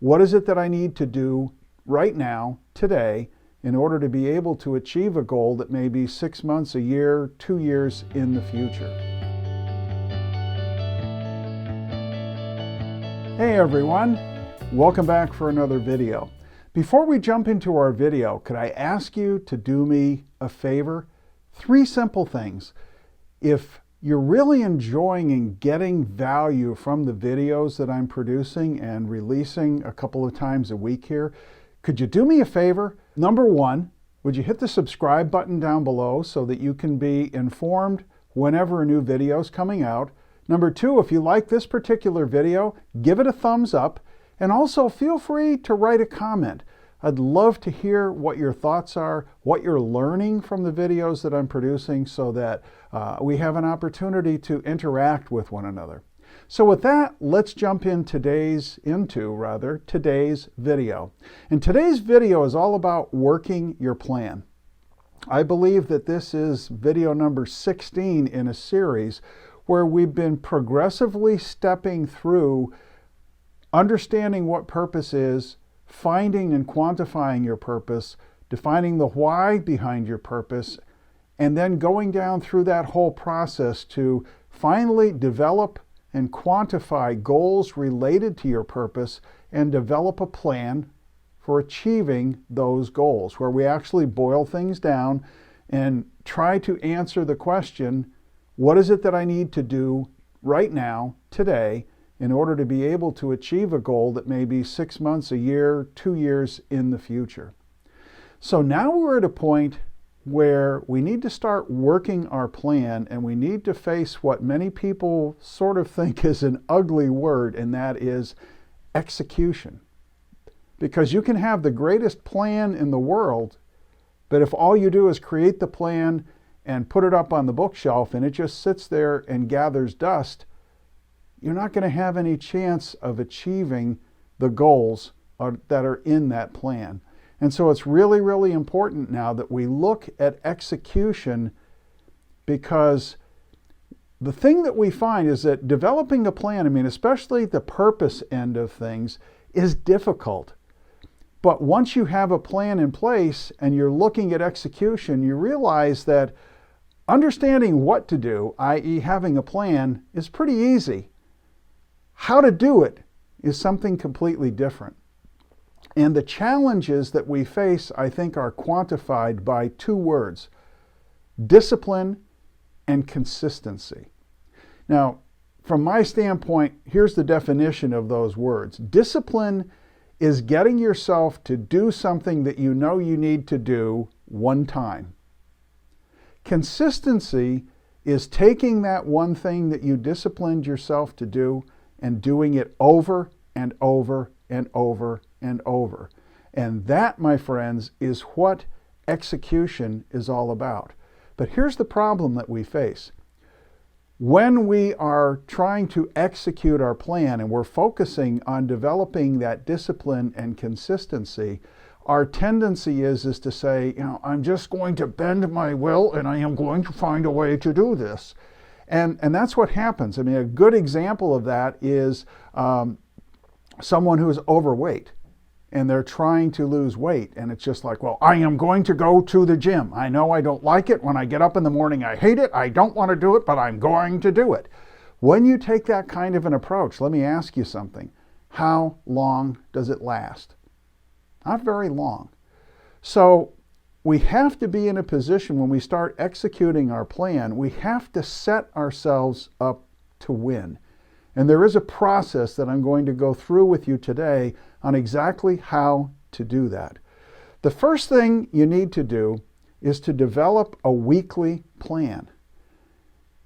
What is it that I need to do right now, today, in order to be able to achieve a goal that may be 6 months, a year, 2 years in the future? Hey everyone, welcome back for another video. Before we jump into our video, could I ask you to do me a favor? 3 simple things. If you're really enjoying and getting value from the videos that I'm producing and releasing a couple of times a week here, could you do me a favor? Number 1, would you hit the subscribe button down below so that you can be informed whenever a new video is coming out? Number 2, if you like this particular video, give it a thumbs up, and also feel free to write a comment. I'd love to hear what your thoughts are, what you're learning from the videos that I'm producing, so that we have an opportunity to interact with one another. So with that, let's jump into today's video. And today's video is all about working your plan. I believe that this is video number 16 in a series where we've been progressively stepping through understanding what purpose is, finding and quantifying your purpose, defining the why behind your purpose, and then going down through that whole process to finally develop and quantify goals related to your purpose and develop a plan for achieving those goals, where we actually boil things down and try to answer the question, what is it that I need to do right now, today, in order to be able to achieve a goal that may be 6 months, a year, 2 years in the future? So now we're at a point where we need to start working our plan, and we need to face what many people sort of think is an ugly word, and that is execution. Because you can have the greatest plan in the world, but if all you do is create the plan and put it up on the bookshelf and it just sits there and gathers dust, you're not going to have any chance of achieving the goals that are in that plan. And so it's really, really important now that we look at execution, because the thing that we find is that developing a plan, especially the purpose end of things, is difficult. But once you have a plan in place and you're looking at execution, you realize that understanding what to do, i.e. having a plan, is pretty easy. How to do it is something completely different. And the challenges that we face, I think, are quantified by 2 words: discipline and consistency. Now, from my standpoint, here's the definition of those words. Discipline is getting yourself to do something that you know you need to do one time. Consistency is taking that one thing that you disciplined yourself to do and doing it over and over and over and over. And that, my friends, is what execution is all about. But here's the problem that we face. When we are trying to execute our plan and we're focusing on developing that discipline and consistency, our tendency is to say, I'm just going to bend my will and I am going to find a way to do this. And that's what happens. A good example of that is someone who is overweight and they're trying to lose weight. And it's just like, well, I am going to go to the gym. I know I don't like it. When I get up in the morning, I hate it. I don't want to do it, but I'm going to do it. When you take that kind of an approach, let me ask you something. How long does it last? Not very long. So we have to be in a position when we start executing our plan, we have to set ourselves up to win. And there is a process that I'm going to go through with you today on exactly how to do that. The first thing you need to do is to develop a weekly plan.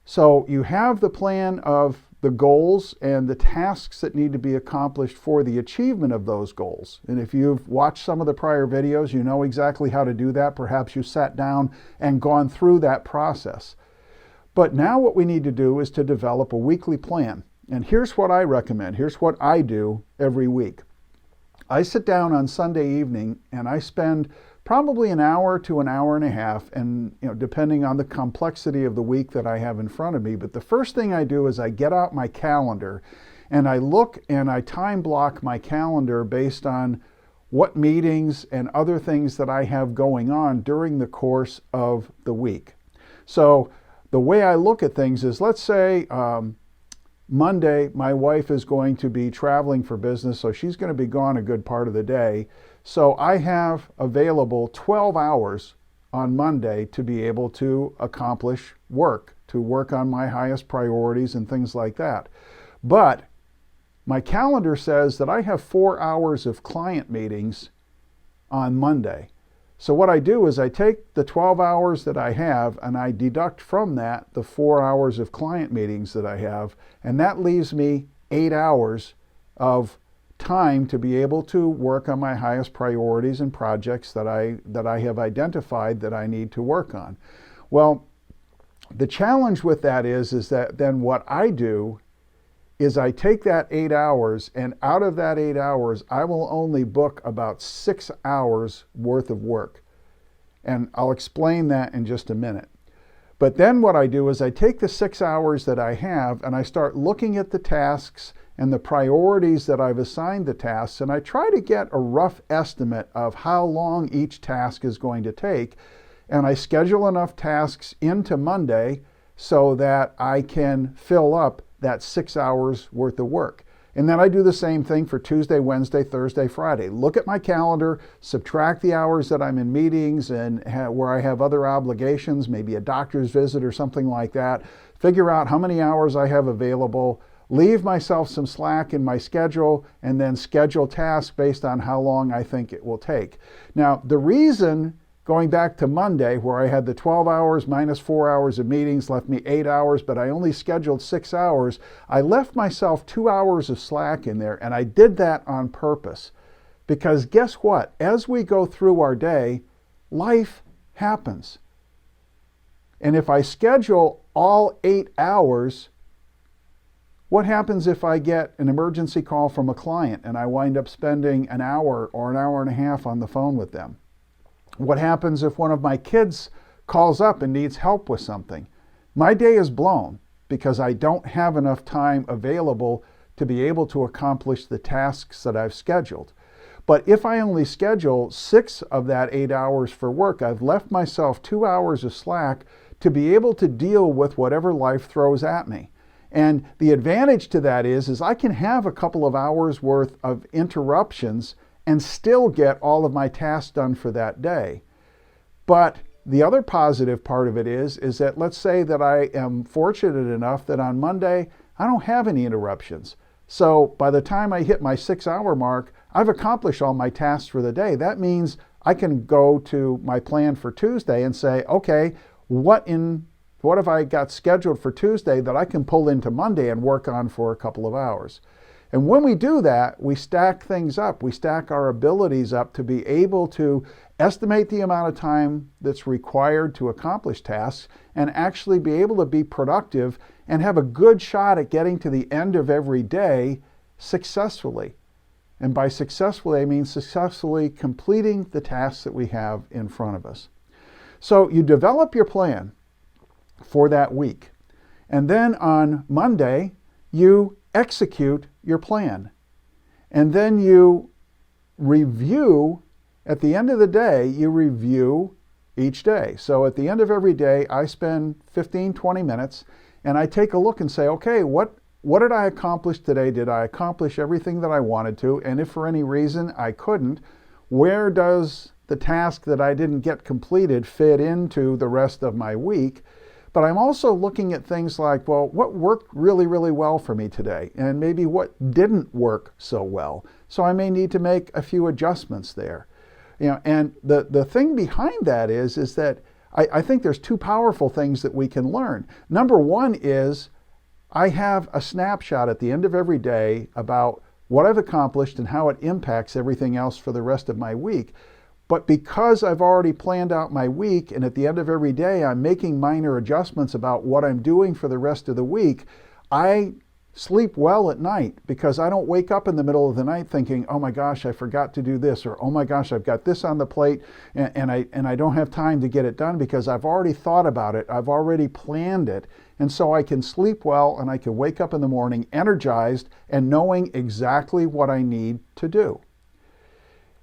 So you have the plan of the goals and the tasks that need to be accomplished for the achievement of those goals. And if you've watched some of the prior videos, you know exactly how to do that. Perhaps you sat down and gone through that process. But now what we need to do is to develop a weekly plan. And here's what I recommend. Here's what I do every week. I sit down on Sunday evening and I spend probably an hour to an hour and a half, and depending on the complexity of the week that I have in front of me. But the first thing I do is I get out my calendar And I look and I time block my calendar based on what meetings and other things that I have going on during the course of the week. So the way I look at things is, let's say Monday, my wife is going to be traveling for business, so she's going to be gone a good part of the day. So I have available 12 hours on Monday to be able to accomplish work, to work on my highest priorities and things like that. But my calendar says that I have 4 hours of client meetings on Monday. So what I do is I take the 12 hours that I have and I deduct from that the 4 hours of client meetings that I have, and that leaves me 8 hours of time to be able to work on my highest priorities and projects that I have identified that I need to work on. Well, the challenge with that is that then what I do is I take that 8 hours, and out of that 8 hours, I will only book about 6 hours worth of work. And I'll explain that in just a minute. But then what I do is I take the 6 hours that I have and I start looking at the tasks and the priorities that I've assigned the tasks, and I try to get a rough estimate of how long each task is going to take. And I schedule enough tasks into Monday so that I can fill up that 6 hours worth of work. And then I do the same thing for Tuesday, Wednesday, Thursday, Friday. Look at my calendar, subtract the hours that I'm in meetings and where I have other obligations, maybe a doctor's visit or something like that. Figure out how many hours I have available, leave myself some slack in my schedule, and then schedule tasks based on how long I think it will take. Now, the reason, going back to Monday, where I had the 12 hours minus 4 hours of meetings, left me 8 hours, but I only scheduled 6 hours. I left myself 2 hours of slack in there, and I did that on purpose. Because guess what? As we go through our day, life happens. And if I schedule all 8 hours, what happens if I get an emergency call from a client and I wind up spending an hour or an hour and a half on the phone with them? What happens if one of my kids calls up and needs help with something? My day is blown because I don't have enough time available to be able to accomplish the tasks that I've scheduled. But if I only schedule 6 of that 8 hours for work, I've left myself 2 hours of slack to be able to deal with whatever life throws at me. And the advantage to that is I can have a couple of hours worth of interruptions and still get all of my tasks done for that day. But the other positive part of it is that let's say that I am fortunate enough that on Monday, I don't have any interruptions. So by the time I hit my 6 hour mark, I've accomplished all my tasks for the day. That means I can go to my plan for Tuesday and say, okay, what have I got scheduled for Tuesday that I can pull into Monday and work on for a couple of hours? And when we do that, we stack things up. We stack our abilities up to be able to estimate the amount of time that's required to accomplish tasks and actually be able to be productive and have a good shot at getting to the end of every day successfully. And by successfully, I mean successfully completing the tasks that we have in front of us. So you develop your plan for that week. And then on Monday, you execute your plan. And then you review, at the end of the day, you review each day. So at the end of every day, I spend 15, 20 minutes and I take a look and say, okay, what did I accomplish today? Did I accomplish everything that I wanted to? And if for any reason I couldn't, where does the task that I didn't get completed fit into the rest of my week? But I'm also looking at things like, well, what worked really, really well for me today? And maybe what didn't work so well. So I may need to make a few adjustments there. And the thing behind that is that I think there's two powerful things that we can learn. Number one is I have a snapshot at the end of every day about what I've accomplished and how it impacts everything else for the rest of my week. But because I've already planned out my week and at the end of every day I'm making minor adjustments about what I'm doing for the rest of the week, I sleep well at night because I don't wake up in the middle of the night thinking, oh my gosh, I forgot to do this, or oh my gosh, I've got this on the plate and I don't have time to get it done because I've already thought about it, I've already planned it, and so I can sleep well and I can wake up in the morning energized and knowing exactly what I need to do.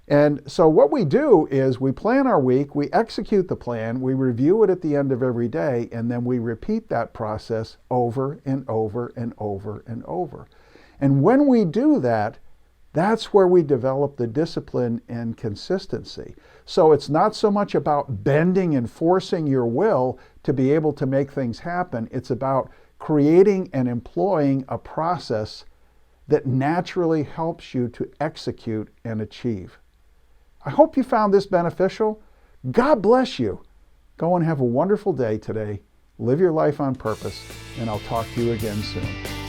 And so what we do is we plan our week, we execute the plan, we review it at the end of every day, and then we repeat that process over and over and over and over. And when we do that, that's where we develop the discipline and consistency. So it's not so much about bending and forcing your will to be able to make things happen. It's about creating and employing a process that naturally helps you to execute and achieve. I hope you found this beneficial. God bless you. Go and have a wonderful day today. Live your life on purpose, and I'll talk to you again soon.